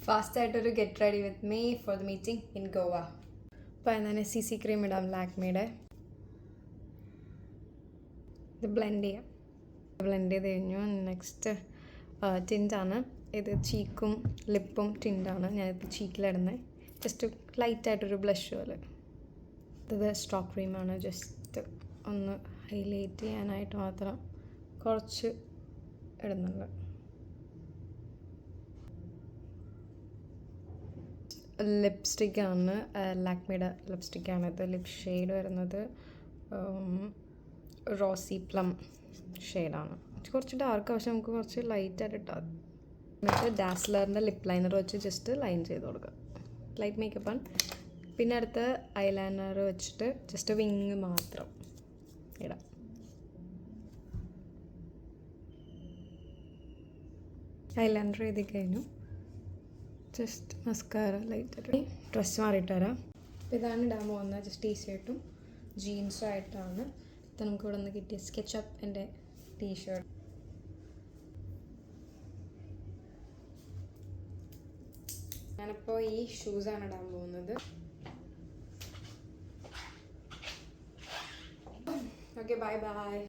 ഫാസ്റ്റായിട്ടൊരു get ready with me for the meeting in Goa. അപ്പോൾ ഞാൻ CC cream ഇടാം, ലാക്മിയുടെ. ഇത് ബ്ലെൻഡ് ചെയ്യാം. ബ്ലെൻഡ് ചെയ്ത് കഴിഞ്ഞു. നെക്സ്റ്റ് ടിൻ്റാണ് ഇത്. ചീക്കും ലിപ്പും ടിൻ്റാണ് ഞാനിത് ചീക്കിലിടുന്നത്. ജസ്റ്റ് ലൈറ്റായിട്ടൊരു ബ്ലഷ് പോലെ. ഇത് സ്ട്രോക്ക് ക്രീമാണ്. ജസ്റ്റ് ഒന്ന് ഹൈലൈറ്റ് ചെയ്യാനായിട്ട് മാത്രം കുറച്ച് ഇടുന്നുണ്ട്. ലിപ്സ്റ്റിക്കാണ്, ലാക്മിയുടെ ലിപ്സ്റ്റിക്കാണിത്. ലിപ് ഷെയ്ഡ് വരുന്നത് റോസി പ്ലം ഷെയ്ഡാണ്. കുറച്ച് ഡാർക്ക്, പക്ഷെ നമുക്ക് കുറച്ച് ലൈറ്റായിട്ട് ഇട്ടാൽ. എന്നിട്ട് ഡാസ്ലറിൻ്റെ ലിപ്പ് ലൈനർ വെച്ച് ജസ്റ്റ് ലൈൻ ചെയ്ത് കൊടുക്കുക. ലൈറ്റ് മേക്കപ്പാണ്. പിന്നെ അടുത്ത് ഐലൈനർ വെച്ചിട്ട് ജസ്റ്റ് വിങ് മാത്രം ഇടാം. ഐലൈനർ എഴുതി കഴിഞ്ഞു. ജസ്റ്റ് മസ്കാര ലൈറ്റായിട്ട് ഡ്രസ്സ് മാറിയിട്ട് വരാം. അപ്പോൾ ഇതാണ് ഇടാൻ പോകുന്നത്. ജസ്റ്റ് ടീഷർട്ടും ജീൻസും ആയിട്ടാണ്. ഇത് നമുക്ക് ഇവിടെ നിന്ന് കിട്ടിയ സ്കെച്ചപ്പ് എൻ്റെ ടീഷർട്ട്. ഞാനിപ്പോൾ ഈ ഷൂസാണ് ഇടാൻ പോകുന്നത്. Okay, bye bye.